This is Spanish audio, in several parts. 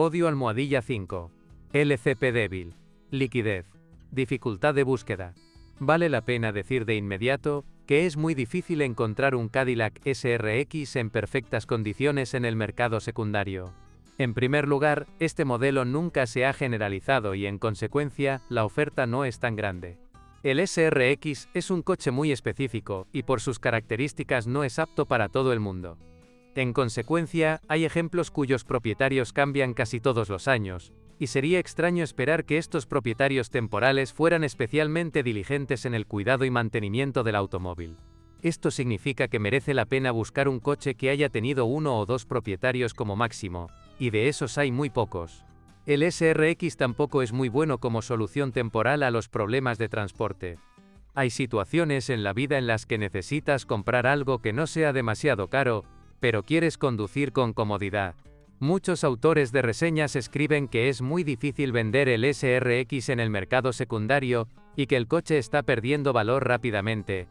Odio almohadilla 5. LCP débil. Liquidez. Dificultad de búsqueda. Vale la pena decir de inmediato que es muy difícil encontrar un Cadillac SRX en perfectas condiciones en el mercado secundario. En primer lugar, este modelo nunca se ha generalizado y en consecuencia, la oferta no es tan grande. El SRX es un coche muy específico y por sus características no es apto para todo el mundo. En consecuencia, hay ejemplos cuyos propietarios cambian casi todos los años, y sería extraño esperar que estos propietarios temporales fueran especialmente diligentes en el cuidado y mantenimiento del automóvil. Esto significa que merece la pena buscar un coche que haya tenido uno o dos propietarios como máximo, y de esos hay muy pocos. El SRX tampoco es muy bueno como solución temporal a los problemas de transporte. Hay situaciones en la vida en las que necesitas comprar algo que no sea demasiado caro, pero quieres conducir con comodidad. Muchos autores de reseñas escriben que es muy difícil vender el SRX en el mercado secundario y que el coche está perdiendo valor rápidamente.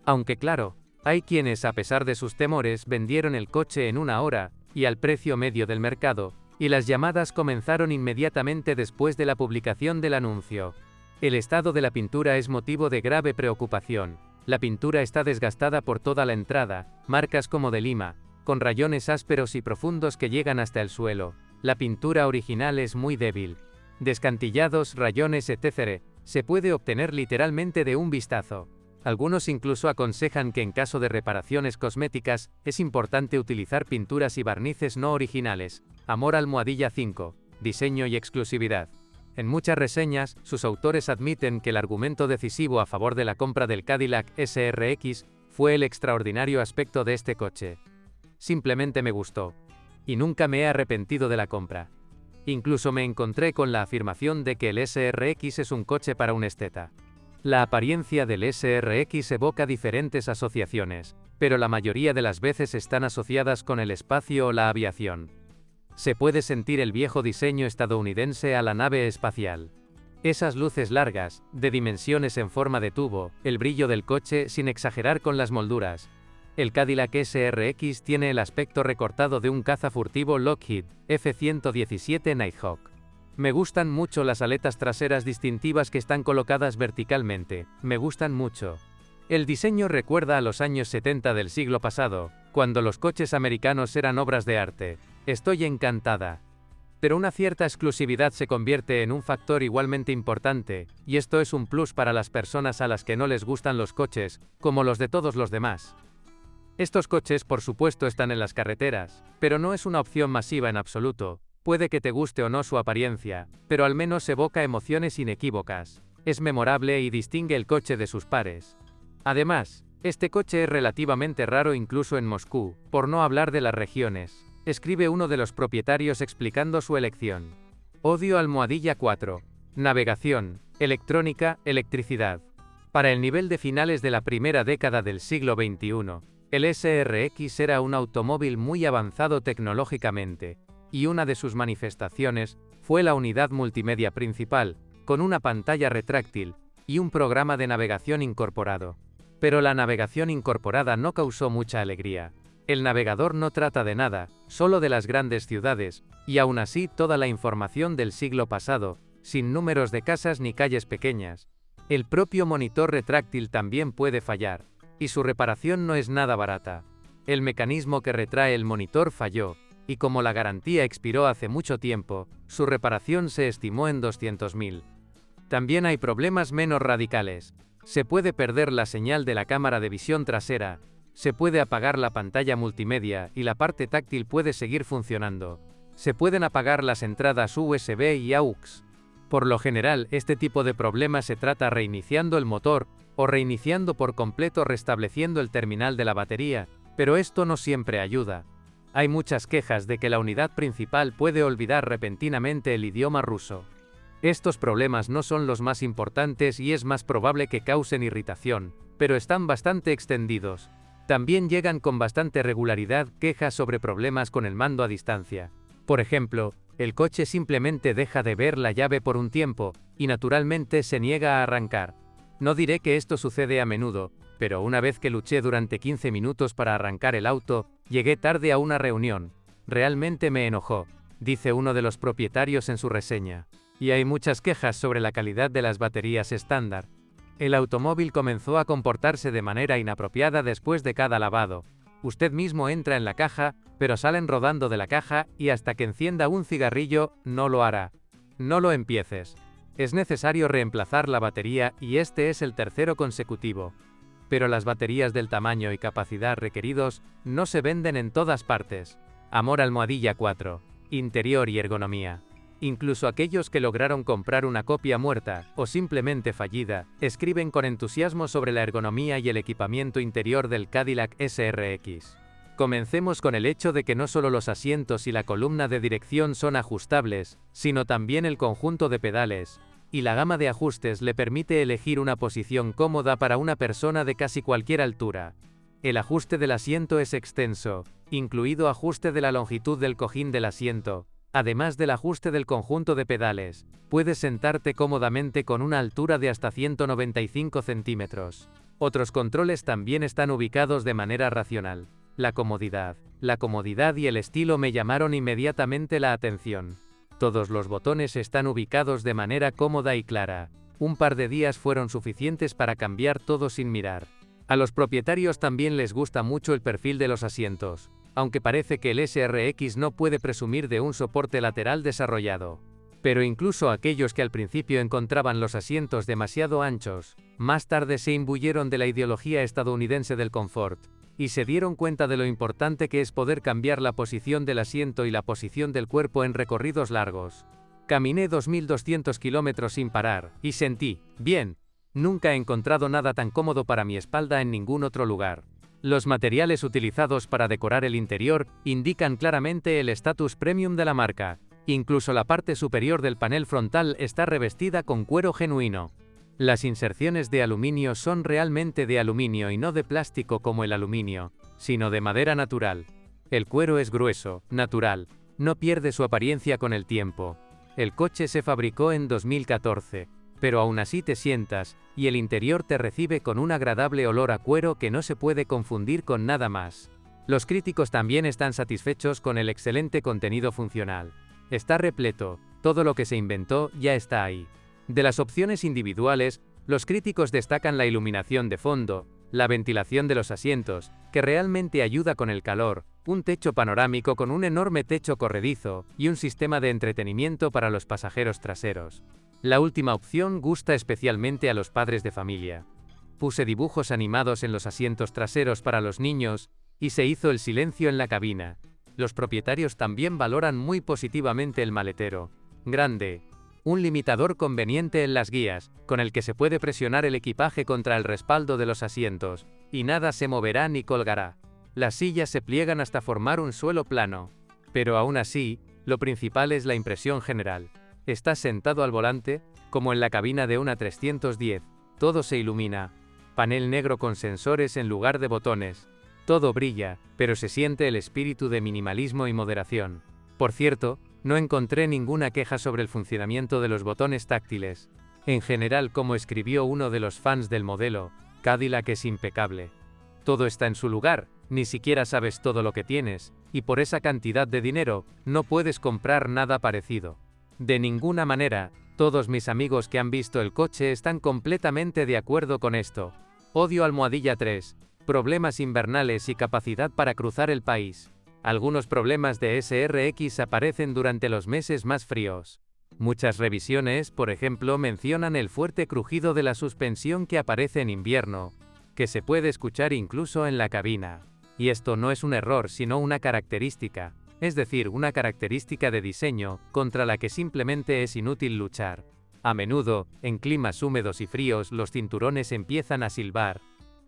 Aunque claro, hay quienes a pesar de sus temores vendieron el coche en una hora, y al precio medio del mercado, y las llamadas comenzaron inmediatamente después de la publicación del anuncio. El estado de la pintura es motivo de grave preocupación. La pintura está desgastada por toda la entrada, marcas como de lima, con rayones ásperos y profundos que llegan hasta el suelo. La pintura original es muy débil. Descantillados, rayones, etc. se puede obtener literalmente de un vistazo. Algunos incluso aconsejan que en caso de reparaciones cosméticas, es importante utilizar pinturas y barnices no originales. Amor almohadilla 5. Diseño y exclusividad. En muchas reseñas, sus autores admiten que el argumento decisivo a favor de la compra del Cadillac SRX fue el extraordinario aspecto de este coche. Simplemente me gustó. Y nunca me he arrepentido de la compra. Incluso me encontré con la afirmación de que el SRX es un coche para un esteta. La apariencia del SRX evoca diferentes asociaciones, pero la mayoría de las veces están asociadas con el espacio o la aviación. Se puede sentir el viejo diseño estadounidense a la nave espacial. Esas luces largas, de dimensiones en forma de tubo, el brillo del coche sin exagerar con las molduras. El Cadillac SRX tiene el aspecto recortado de un caza furtivo Lockheed F-117 Nighthawk. Me gustan mucho las aletas traseras distintivas que están colocadas verticalmente, me gustan mucho. El diseño recuerda a los años 70 del siglo pasado, cuando los coches americanos eran obras de arte. Estoy encantada. Pero una cierta exclusividad se convierte en un factor igualmente importante, y esto es un plus para las personas a las que no les gustan los coches, como los de todos los demás. Estos coches por supuesto están en las carreteras, pero no es una opción masiva en absoluto. Puede que te guste o no su apariencia, pero al menos evoca emociones inequívocas. Es memorable y distingue el coche de sus pares. Además, este coche es relativamente raro incluso en Moscú, por no hablar de las regiones. Escribe uno de los propietarios explicando su elección. Odio almohadilla 4. Navegación, electrónica, electricidad. Para el nivel de finales de la primera década del siglo XXI, el SRX era un automóvil muy avanzado tecnológicamente, y una de sus manifestaciones fue la unidad multimedia principal, con una pantalla retráctil y un programa de navegación incorporado. Pero la navegación incorporada no causó mucha alegría. El navegador no trata de nada, solo de las grandes ciudades, y aún así toda la información del siglo pasado, sin números de casas ni calles pequeñas. El propio monitor retráctil también puede fallar, y su reparación no es nada barata. El mecanismo que retrae el monitor falló, y como la garantía expiró hace mucho tiempo, su reparación se estimó en 200.000. También hay problemas menos radicales. Se puede perder la señal de la cámara de visión trasera, se puede apagar la pantalla multimedia y la parte táctil puede seguir funcionando. Se pueden apagar las entradas USB y AUX. Por lo general, este tipo de problema se trata reiniciando el motor, o reiniciando por completo restableciendo el terminal de la batería, pero esto no siempre ayuda. Hay muchas quejas de que la unidad principal puede olvidar repentinamente el idioma ruso. Estos problemas no son los más importantes y es más probable que causen irritación, pero están bastante extendidos. También llegan con bastante regularidad quejas sobre problemas con el mando a distancia. Por ejemplo, el coche simplemente deja de ver la llave por un tiempo, y naturalmente se niega a arrancar. No diré que esto sucede a menudo, pero una vez que luché durante 15 minutos para arrancar el auto, llegué tarde a una reunión. Realmente me enojó. dice uno de los propietarios en su reseña. Y hay muchas quejas sobre la calidad de las baterías estándar. El automóvil comenzó a comportarse de manera inapropiada después de cada lavado. Usted mismo entra en la caja, pero salen rodando de la caja y hasta que encienda un cigarrillo, no lo hará. No lo empieces. Es necesario reemplazar la batería y este es el tercero consecutivo. Pero las baterías del tamaño y capacidad requeridos no se venden en todas partes. Amor Almohadilla 4. Interior y ergonomía. Incluso aquellos que lograron comprar una copia muerta, o simplemente fallida, escriben con entusiasmo sobre la ergonomía y el equipamiento interior del Cadillac SRX. Comencemos con el hecho de que no solo los asientos y la columna de dirección son ajustables, sino también el conjunto de pedales, y la gama de ajustes le permite elegir una posición cómoda para una persona de casi cualquier altura. El ajuste del asiento es extenso, incluido ajuste de la longitud del cojín del asiento. Además del ajuste del conjunto de pedales, puedes sentarte cómodamente con una altura de hasta 195 centímetros. Otros controles también están ubicados de manera racional. La comodidad y el estilo me llamaron inmediatamente la atención. Todos los botones están ubicados de manera cómoda y clara. Un par de días fueron suficientes para cambiar todo sin mirar. A los propietarios también les gusta mucho el perfil de los asientos, aunque parece que el SRX no puede presumir de un soporte lateral desarrollado. Pero incluso aquellos que al principio encontraban los asientos demasiado anchos, más tarde se imbuyeron de la ideología estadounidense del confort, y se dieron cuenta de lo importante que es poder cambiar la posición del asiento y la posición del cuerpo en recorridos largos. Caminé 2.200 kilómetros sin parar, y sentí, bien, nunca he encontrado nada tan cómodo para mi espalda en ningún otro lugar. Los materiales utilizados para decorar el interior indican claramente el estatus premium de la marca. Incluso la parte superior del panel frontal está revestida con cuero genuino. Las inserciones de aluminio son realmente de aluminio y no de plástico como el aluminio, sino de madera natural. El cuero es grueso, natural, no pierde su apariencia con el tiempo. El coche se fabricó en 2014. Pero aún así te sientas, y el interior te recibe con un agradable olor a cuero que no se puede confundir con nada más. Los críticos también están satisfechos con el excelente contenido funcional. Está repleto, todo lo que se inventó ya está ahí. De las opciones individuales, los críticos destacan la iluminación de fondo, la ventilación de los asientos, que realmente ayuda con el calor, un techo panorámico con un enorme techo corredizo, y un sistema de entretenimiento para los pasajeros traseros. La última opción gusta especialmente a los padres de familia. Puse dibujos animados en los asientos traseros para los niños, y se hizo el silencio en la cabina. Los propietarios también valoran muy positivamente el maletero. Grande. Un limitador conveniente en las guías, con el que se puede presionar el equipaje contra el respaldo de los asientos, y nada se moverá ni colgará. Las sillas se pliegan hasta formar un suelo plano. Pero aún así, lo principal es la impresión general. Estás sentado al volante, como en la cabina de una 310, todo se ilumina. Panel negro con sensores en lugar de botones. Todo brilla, pero se siente el espíritu de minimalismo y moderación. Por cierto, no encontré ninguna queja sobre el funcionamiento de los botones táctiles. En general, como escribió uno de los fans del modelo, Cadillac es impecable. Todo está en su lugar, ni siquiera sabes todo lo que tienes, y por esa cantidad de dinero, no puedes comprar nada parecido. De ninguna manera, todos mis amigos que han visto el coche están completamente de acuerdo con esto. Odio Almohadilla 3. Problemas invernales y capacidad para cruzar el país. Algunos problemas de SRX aparecen durante los meses más fríos. Muchas revisiones, por ejemplo, mencionan el fuerte crujido de la suspensión que aparece en invierno, que se puede escuchar incluso en la cabina. Y esto no es un error, sino una característica. Es decir, una característica de diseño, contra la que simplemente es inútil luchar. A menudo, en climas húmedos y fríos, los cinturones empiezan a silbar.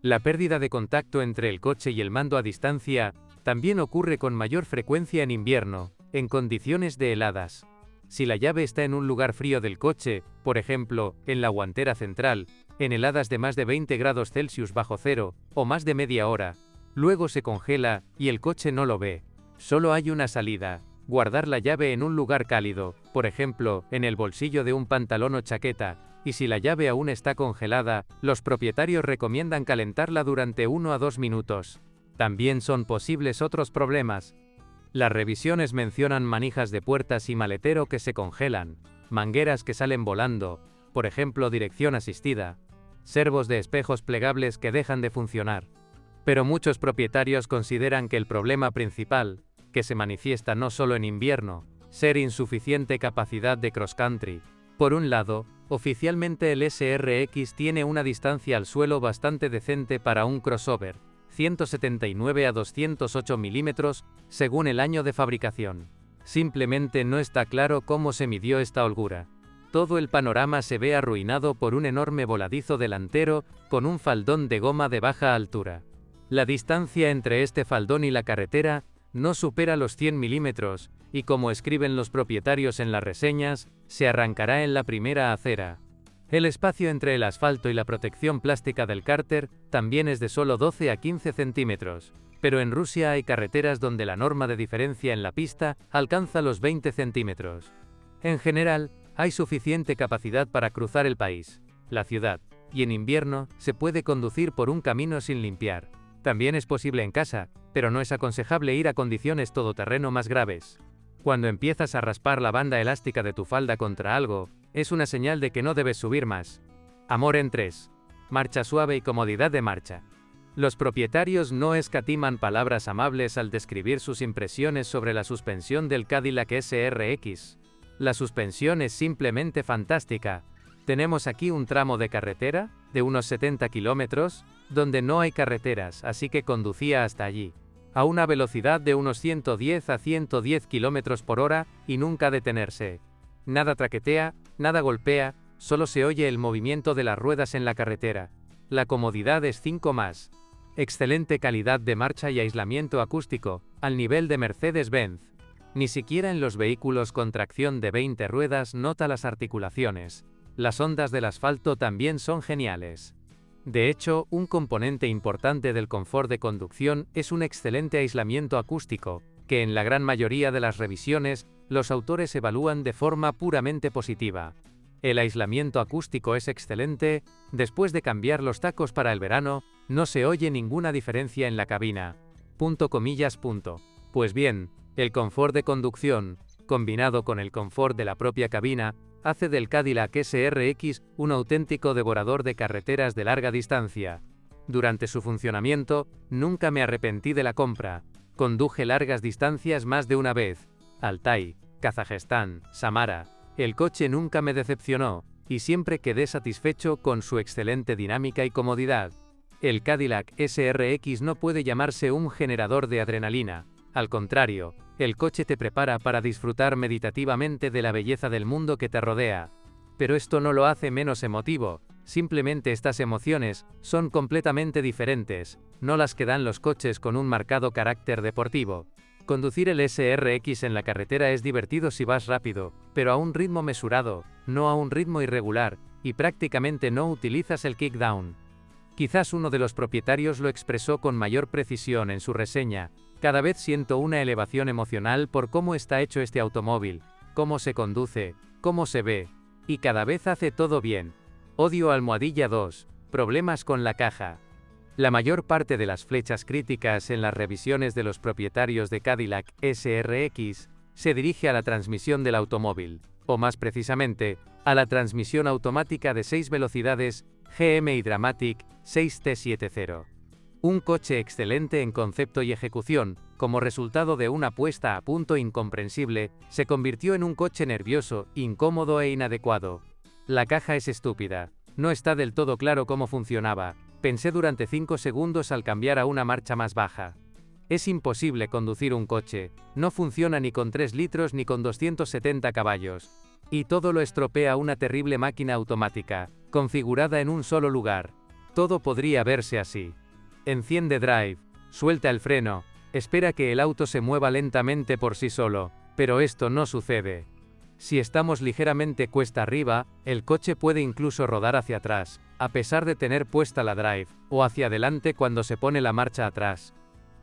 La pérdida de contacto entre el coche y el mando a distancia también ocurre con mayor frecuencia en invierno, en condiciones de heladas. Si la llave está en un lugar frío del coche, por ejemplo, en la guantera central, en heladas de más de 20 grados Celsius bajo cero, o más de media hora, luego se congela, y el coche no lo ve. Solo hay una salida: guardar la llave en un lugar cálido, por ejemplo, en el bolsillo de un pantalón o chaqueta, y si la llave aún está congelada, los propietarios recomiendan calentarla durante 1 a 2 minutos. También son posibles otros problemas. Las revisiones mencionan manijas de puertas y maletero que se congelan, mangueras que salen volando, por ejemplo dirección asistida, servos de espejos plegables que dejan de funcionar. Pero muchos propietarios consideran que el problema principal, que se manifiesta no solo en invierno, ser insuficiente capacidad de cross-country. Por un lado, oficialmente el SRX tiene una distancia al suelo bastante decente para un crossover, 179 a 208 milímetros, según el año de fabricación. Simplemente no está claro cómo se midió esta holgura. Todo el panorama se ve arruinado por un enorme voladizo delantero con un faldón de goma de baja altura. La distancia entre este faldón y la carretera no supera los 100 milímetros, y como escriben los propietarios en las reseñas, se arrancará en la primera acera. El espacio entre el asfalto y la protección plástica del cárter también es de solo 12 a 15 centímetros, pero en Rusia hay carreteras donde la norma de diferencia en la pista alcanza los 20 centímetros. En general, hay suficiente capacidad para cruzar el país, la ciudad, y en invierno se puede conducir por un camino sin limpiar. También es posible en casa, pero no es aconsejable ir a condiciones todoterreno más graves. Cuando empiezas a raspar la banda elástica de tu falda contra algo, es una señal de que no debes subir más. Amor en 3. Marcha suave y comodidad de marcha. Los propietarios no escatiman palabras amables al describir sus impresiones sobre la suspensión del Cadillac SRX. La suspensión es simplemente fantástica. Tenemos aquí un tramo de carretera, de unos 70 kilómetros, donde no hay carreteras, así que conducía hasta allí, a una velocidad de unos 110 a 110 kilómetros por hora, y nunca detenerse. Nada traquetea, nada golpea, solo se oye el movimiento de las ruedas en la carretera. La comodidad es 5+. Excelente calidad de marcha y aislamiento acústico, al nivel de Mercedes-Benz. Ni siquiera en los vehículos con tracción de 20 ruedas nota las articulaciones. Las ondas del asfalto también son geniales. De hecho, un componente importante del confort de conducción es un excelente aislamiento acústico, que en la gran mayoría de las revisiones, los autores evalúan de forma puramente positiva. El aislamiento acústico es excelente, después de cambiar los tacos para el verano, no se oye ninguna diferencia en la cabina. Pues bien, el confort de conducción, combinado con el confort de la propia cabina, hace del Cadillac SRX un auténtico devorador de carreteras de larga distancia. Durante su funcionamiento, nunca me arrepentí de la compra. Conduje largas distancias más de una vez. Altai, Kazajistán, Samara. El coche nunca me decepcionó, y siempre quedé satisfecho con su excelente dinámica y comodidad. El Cadillac SRX no puede llamarse un generador de adrenalina. Al contrario, el coche te prepara para disfrutar meditativamente de la belleza del mundo que te rodea. Pero esto no lo hace menos emotivo, simplemente estas emociones son completamente diferentes, no las que dan los coches con un marcado carácter deportivo. Conducir el SRX en la carretera es divertido si vas rápido, pero a un ritmo mesurado, no a un ritmo irregular, y prácticamente no utilizas el kickdown. Quizás uno de los propietarios lo expresó con mayor precisión en su reseña: cada vez siento una elevación emocional por cómo está hecho este automóvil, cómo se conduce, cómo se ve, y cada vez hace todo bien. Odio almohadilla 2, problemas con la caja. La mayor parte de las flechas críticas en las revisiones de los propietarios de Cadillac SRX se dirige a la transmisión del automóvil, o más precisamente, a la transmisión automática de 6 velocidades GM Dramatic 6T70. Un coche excelente en concepto y ejecución, como resultado de una puesta a punto incomprensible, se convirtió en un coche nervioso, incómodo e inadecuado. La caja es estúpida. No está del todo claro cómo funcionaba. Pensé durante 5 segundos al cambiar a una marcha más baja. Es imposible conducir un coche. No funciona ni con 3 litros ni con 270 caballos. Y todo lo estropea una terrible máquina automática, configurada en un solo lugar. Todo podría verse así. Enciende drive, suelta el freno, espera que el auto se mueva lentamente por sí solo, pero esto no sucede. Si estamos ligeramente cuesta arriba, el coche puede incluso rodar hacia atrás, a pesar de tener puesta la drive, o hacia adelante cuando se pone la marcha atrás.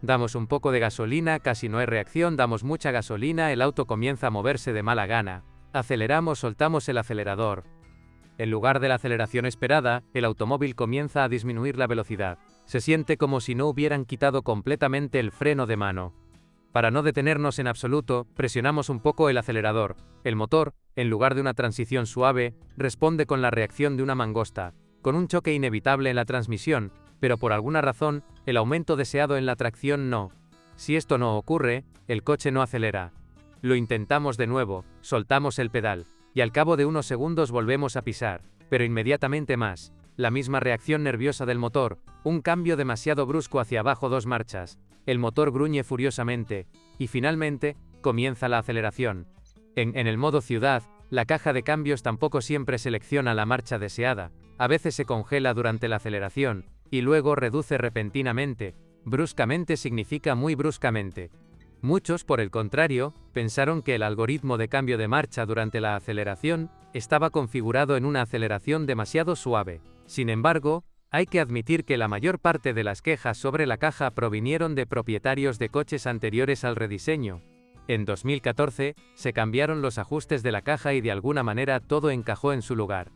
Damos un poco de gasolina, casi no hay reacción, damos mucha gasolina, el auto comienza a moverse de mala gana. Aceleramos, soltamos el acelerador. En lugar de la aceleración esperada, el automóvil comienza a disminuir la velocidad. Se siente como si no hubieran quitado completamente el freno de mano. Para no detenernos en absoluto, presionamos un poco el acelerador. El motor, en lugar de una transición suave, responde con la reacción de una mangosta, con un choque inevitable en la transmisión, pero por alguna razón, el aumento deseado en la tracción no. Si esto no ocurre, el coche no acelera. Lo intentamos de nuevo, soltamos el pedal, y al cabo de unos segundos volvemos a pisar, pero inmediatamente más. La misma reacción nerviosa del motor, un cambio demasiado brusco hacia abajo 2 marchas. El motor gruñe furiosamente, y finalmente, comienza la aceleración. En el modo ciudad, la caja de cambios tampoco siempre selecciona la marcha deseada, a veces se congela durante la aceleración, y luego reduce repentinamente. Bruscamente significa muy bruscamente. Muchos, por el contrario, pensaron que el algoritmo de cambio de marcha durante la aceleración estaba configurado en una aceleración demasiado suave. Sin embargo, hay que admitir que la mayor parte de las quejas sobre la caja provinieron de propietarios de coches anteriores al rediseño. En 2014, se cambiaron los ajustes de la caja y de alguna manera todo encajó en su lugar.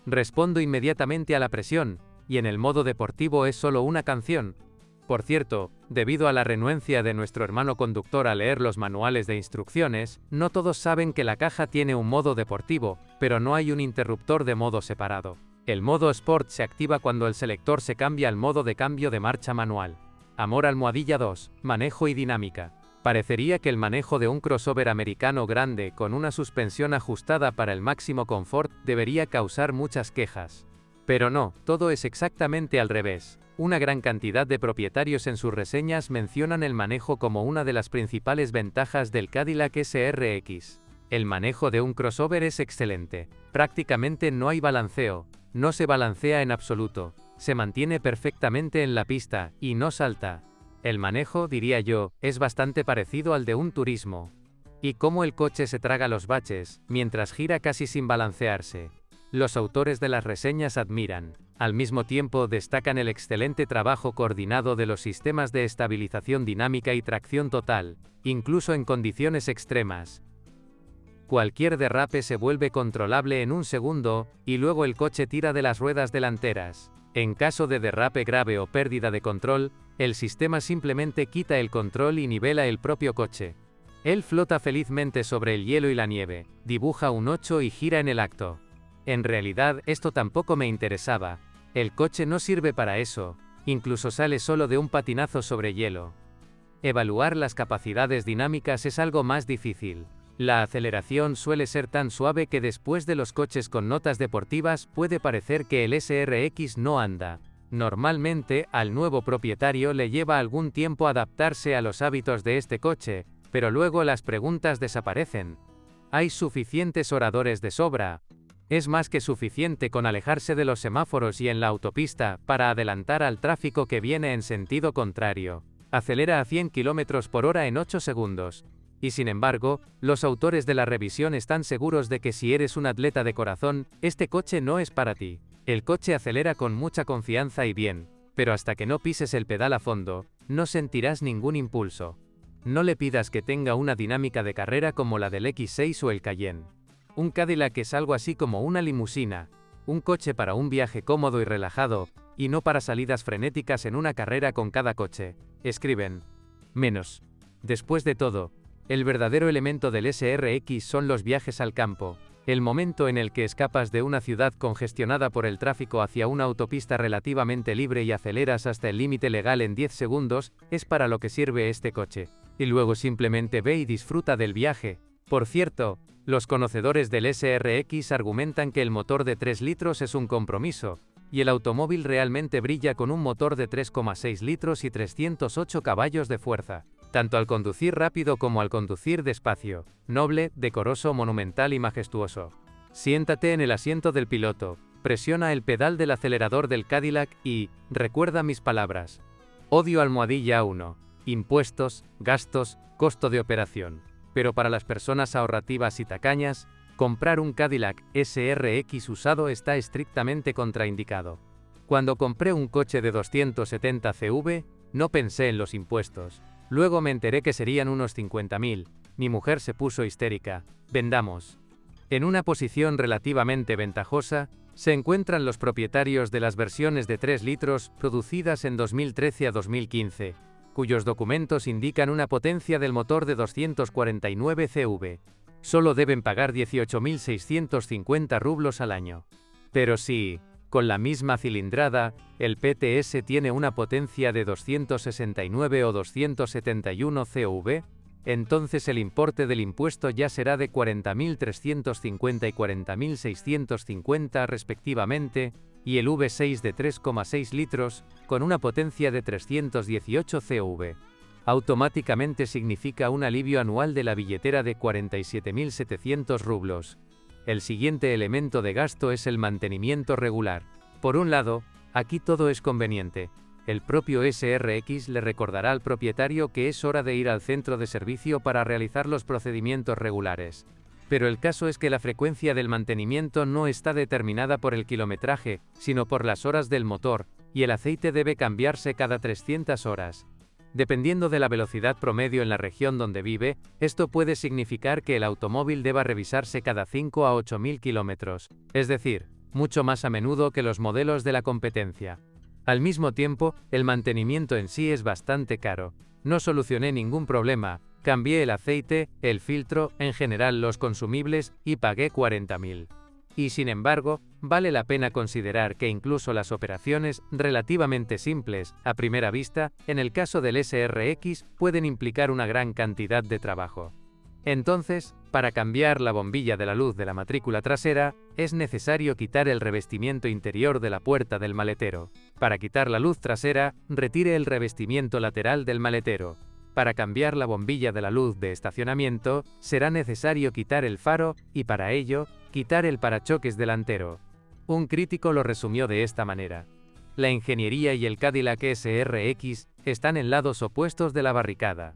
Respondo inmediatamente a la presión, y en el modo deportivo es solo una canción. Por cierto, debido a la renuencia de nuestro hermano conductor a leer los manuales de instrucciones, no todos saben que la caja tiene un modo deportivo, pero no hay un interruptor de modo separado. El modo Sport se activa cuando el selector se cambia al modo de cambio de marcha manual. Amor almohadilla 2, manejo y dinámica. Parecería que el manejo de un crossover americano grande con una suspensión ajustada para el máximo confort debería causar muchas quejas. Pero no, todo es exactamente al revés. Una gran cantidad de propietarios en sus reseñas mencionan el manejo como una de las principales ventajas del Cadillac SRX. El manejo de un crossover es excelente. Prácticamente no hay balanceo. No se balancea en absoluto, se mantiene perfectamente en la pista, y no salta. El manejo, diría yo, es bastante parecido al de un turismo. Y cómo el coche se traga los baches, mientras gira casi sin balancearse. Los autores de las reseñas admiran. Al mismo tiempo destacan el excelente trabajo coordinado de los sistemas de estabilización dinámica y tracción total, incluso en condiciones extremas. Cualquier derrape se vuelve controlable en un segundo, y luego el coche tira de las ruedas delanteras. En caso de derrape grave o pérdida de control, el sistema simplemente quita el control y nivela el propio coche. Él flota felizmente sobre el hielo y la nieve, dibuja un 8 y gira en el acto. En realidad, esto tampoco me interesaba. El coche no sirve para eso, incluso sale solo de un patinazo sobre hielo. Evaluar las capacidades dinámicas es algo más difícil. La aceleración suele ser tan suave que después de los coches con notas deportivas puede parecer que el SRX no anda. Normalmente, al nuevo propietario le lleva algún tiempo adaptarse a los hábitos de este coche, pero luego las preguntas desaparecen. ¿Hay suficientes oradores de sobra? Es más que suficiente con alejarse de los semáforos y en la autopista para adelantar al tráfico que viene en sentido contrario. Acelera a 100 km por hora en 8 segundos. Y sin embargo, los autores de la revisión están seguros de que si eres un atleta de corazón, este coche no es para ti. El coche acelera con mucha confianza y bien, pero hasta que no pises el pedal a fondo, no sentirás ningún impulso. No le pidas que tenga una dinámica de carrera como la del X6 o el Cayenne. Un Cadillac es algo así como una limusina, un coche para un viaje cómodo y relajado, y no para salidas frenéticas en una carrera con cada coche. Escriben. Menos. Después de todo, el verdadero elemento del SRX son los viajes al campo, el momento en el que escapas de una ciudad congestionada por el tráfico hacia una autopista relativamente libre y aceleras hasta el límite legal en 10 segundos, es para lo que sirve este coche. Y luego simplemente ve y disfruta del viaje. Por cierto, los conocedores del SRX argumentan que el motor de 3 litros es un compromiso, y el automóvil realmente brilla con un motor de 3,6 litros y 308 caballos de fuerza. Tanto al conducir rápido como al conducir despacio, noble, decoroso, monumental y majestuoso. Siéntate en el asiento del piloto, presiona el pedal del acelerador del Cadillac y, recuerda mis palabras. Odio almohadilla 1. Impuestos, gastos, costo de operación. Pero para las personas ahorrativas y tacañas, comprar un Cadillac SRX usado está estrictamente contraindicado. Cuando compré un coche de 270 CV, no pensé en los impuestos. Luego me enteré que serían unos 50.000. Mi mujer se puso histérica. Vendamos. En una posición relativamente ventajosa, se encuentran los propietarios de las versiones de 3 litros producidas en 2013 a 2015. cuyos documentos indican una potencia del motor de 249 CV. Solo deben pagar 18.650 rublos al año. Pero si, con la misma cilindrada, el PTS tiene una potencia de 269 o 271 CV, entonces el importe del impuesto ya será de 40.350 y 40.650 respectivamente, y el V6 de 3,6 litros, con una potencia de 318 CV. Automáticamente significa un alivio anual de la billetera de 47.700 rublos. El siguiente elemento de gasto es el mantenimiento regular. Por un lado, aquí todo es conveniente. El propio SRX le recordará al propietario que es hora de ir al centro de servicio para realizar los procedimientos regulares. Pero el caso es que la frecuencia del mantenimiento no está determinada por el kilometraje, sino por las horas del motor, y el aceite debe cambiarse cada 300 horas. Dependiendo de la velocidad promedio en la región donde vive, esto puede significar que el automóvil deba revisarse cada 5 a 8.000 kilómetros, es decir, mucho más a menudo que los modelos de la competencia. Al mismo tiempo, el mantenimiento en sí es bastante caro. No solucioné ningún problema, cambié el aceite, el filtro, en general los consumibles, y pagué 40.000. Y sin embargo, vale la pena considerar que incluso las operaciones relativamente simples, a primera vista, en el caso del SRX, pueden implicar una gran cantidad de trabajo. Entonces, para cambiar la bombilla de la luz de la matrícula trasera, es necesario quitar el revestimiento interior de la puerta del maletero. Para quitar la luz trasera, retire el revestimiento lateral del maletero. Para cambiar la bombilla de la luz de estacionamiento, será necesario quitar el faro, y para ello, quitar el parachoques delantero. Un crítico lo resumió de esta manera: la ingeniería y el Cadillac SRX están en lados opuestos de la barricada.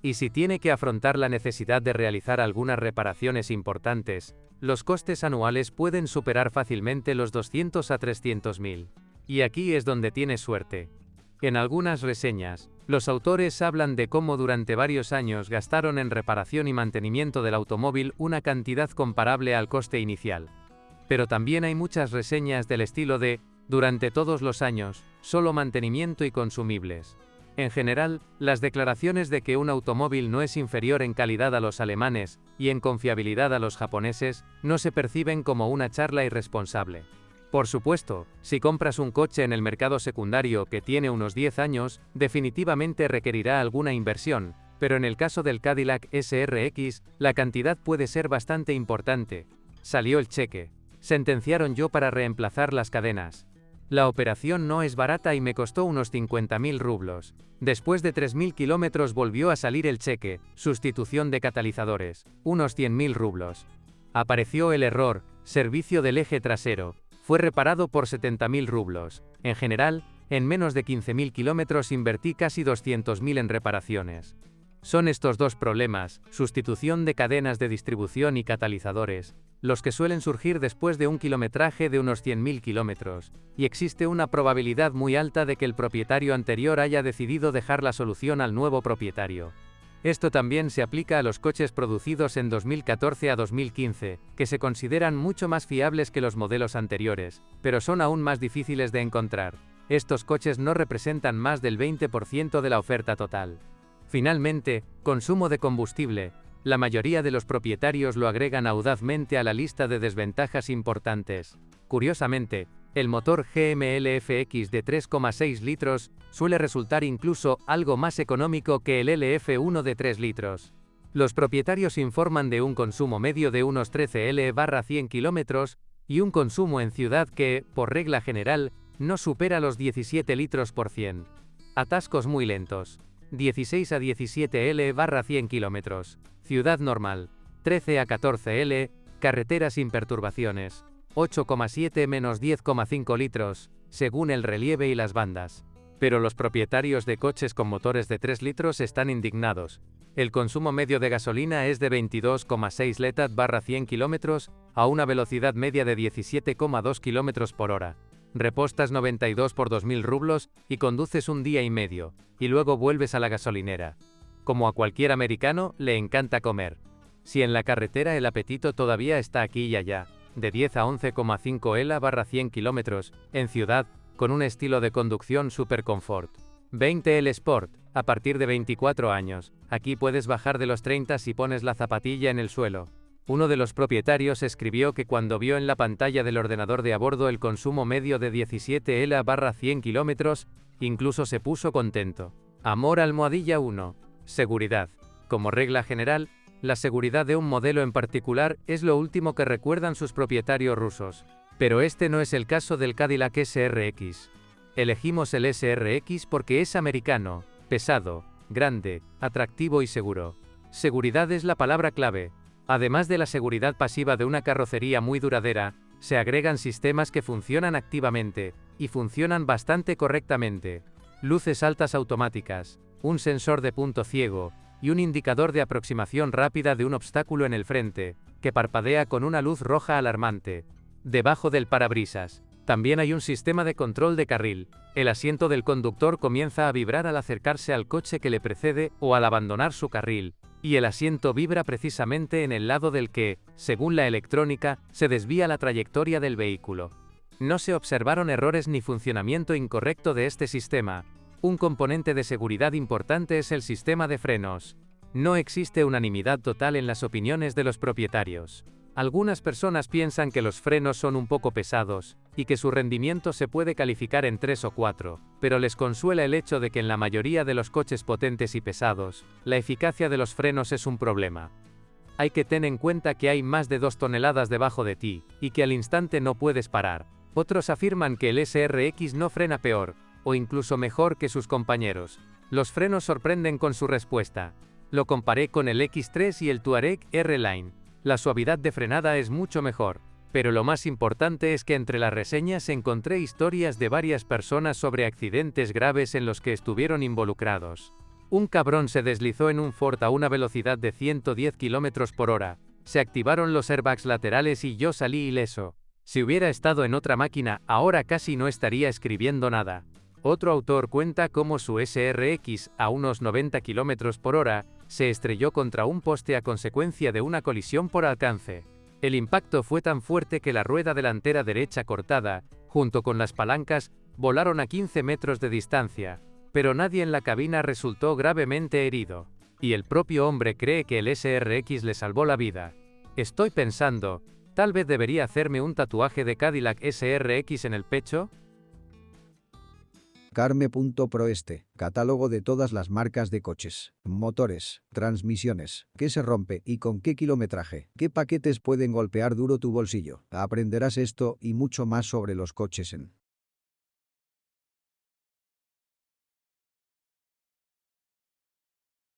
Y si tiene que afrontar la necesidad de realizar algunas reparaciones importantes, los costes anuales pueden superar fácilmente los 200 a 300.000. Y aquí es donde tiene suerte. En algunas reseñas, los autores hablan de cómo durante varios años gastaron en reparación y mantenimiento del automóvil una cantidad comparable al coste inicial. Pero también hay muchas reseñas del estilo de, durante todos los años, solo mantenimiento y consumibles. En general, las declaraciones de que un automóvil no es inferior en calidad a los alemanes, y en confiabilidad a los japoneses, no se perciben como una charla irresponsable. Por supuesto, si compras un coche en el mercado secundario que tiene unos 10 años, definitivamente requerirá alguna inversión, pero en el caso del Cadillac SRX, la cantidad puede ser bastante importante. Salió el cheque. Sentenciaron yo para reemplazar las cadenas. La operación no es barata y me costó unos 50.000 rublos. Después de 3.000 kilómetros volvió a salir el cheque, sustitución de catalizadores, unos 100.000 rublos. Apareció el error, servicio del eje trasero, fue reparado por 70.000 rublos. En general, en menos de 15.000 kilómetros invertí casi 200.000 en reparaciones. Son estos dos problemas, sustitución de cadenas de distribución y catalizadores, los que suelen surgir después de un kilometraje de unos 100.000 kilómetros, y existe una probabilidad muy alta de que el propietario anterior haya decidido dejar la solución al nuevo propietario. Esto también se aplica a los coches producidos en 2014 a 2015, que se consideran mucho más fiables que los modelos anteriores, pero son aún más difíciles de encontrar. Estos coches no representan más del 20% de la oferta total. Finalmente, consumo de combustible. La mayoría de los propietarios lo agregan audazmente a la lista de desventajas importantes. Curiosamente, el motor GMLFX de 3,6 litros suele resultar incluso algo más económico que el LF1 de 3 litros. Los propietarios informan de un consumo medio de unos 13 L/100 kilómetros y un consumo en ciudad que, por regla general, no supera los 17 litros por 100. Atascos muy lentos. 16 a 17 L/100 kilómetros. Ciudad normal. 13 a 14 L. Carretera sin perturbaciones. 8,7-10,5 litros, según el relieve y las bandas. Pero los propietarios de coches con motores de 3 litros están indignados. El consumo medio de gasolina es de 22,6 L/100 kilómetros, a una velocidad media de 17,2 kilómetros por hora. Repostas 92 por 2.000 rublos y conduces un día y medio, y luego vuelves a la gasolinera. Como a cualquier americano, le encanta comer. Si en la carretera el apetito todavía está aquí y allá, de 10 a 11,5 L/100 kilómetros, en ciudad, con un estilo de conducción super confort. 20L Sport, a partir de 24 años. Aquí puedes bajar de los 30 si pones la zapatilla en el suelo. Uno de los propietarios escribió que cuando vio en la pantalla del ordenador de a bordo el consumo medio de 17L/100 km, incluso se puso contento. Amor almohadilla 1. Seguridad. Como regla general, la seguridad de un modelo en particular es lo último que recuerdan sus propietarios rusos. Pero este no es el caso del Cadillac SRX. Elegimos el SRX porque es americano, pesado, grande, atractivo y seguro. Seguridad es la palabra clave. Además de la seguridad pasiva de una carrocería muy duradera, se agregan sistemas que funcionan activamente, y funcionan bastante correctamente. Luces altas automáticas, un sensor de punto ciego, y un indicador de aproximación rápida de un obstáculo en el frente, que parpadea con una luz roja alarmante. Debajo del parabrisas, también hay un sistema de control de carril. El asiento del conductor comienza a vibrar al acercarse al coche que le precede o al abandonar su carril, y el asiento vibra precisamente en el lado del que, según la electrónica, se desvía la trayectoria del vehículo. No se observaron errores ni funcionamiento incorrecto de este sistema. Un componente de seguridad importante es el sistema de frenos. No existe unanimidad total en las opiniones de los propietarios. Algunas personas piensan que los frenos son un poco pesados, y que su rendimiento se puede calificar en 3 o 4, pero les consuela el hecho de que en la mayoría de los coches potentes y pesados, la eficacia de los frenos es un problema. Hay que tener en cuenta que hay más de 2 toneladas debajo de ti, y que al instante no puedes parar. Otros afirman que el SRX no frena peor, o incluso mejor que sus compañeros. Los frenos sorprenden con su respuesta. Lo comparé con el X3 y el Touareg R-Line. La suavidad de frenada es mucho mejor, pero lo más importante es que entre las reseñas encontré historias de varias personas sobre accidentes graves en los que estuvieron involucrados. Un cabrón se deslizó en un Ford a una velocidad de 110 km/h, se activaron los airbags laterales y yo salí ileso. Si hubiera estado en otra máquina, ahora casi no estaría escribiendo nada. Otro autor cuenta cómo su SRX, a unos 90 km/h, se estrelló contra un poste a consecuencia de una colisión por alcance. El impacto fue tan fuerte que la rueda delantera derecha cortada, junto con las palancas, volaron a 15 metros de distancia, pero nadie en la cabina resultó gravemente herido. Y el propio hombre cree que el SRX le salvó la vida. Estoy pensando, ¿tal vez debería hacerme un tatuaje de Cadillac SRX en el pecho? Carme.proeste, catálogo de todas las marcas de coches, motores, transmisiones, qué se rompe y con qué kilometraje, qué paquetes pueden golpear duro tu bolsillo. Aprenderás esto y mucho más sobre los coches en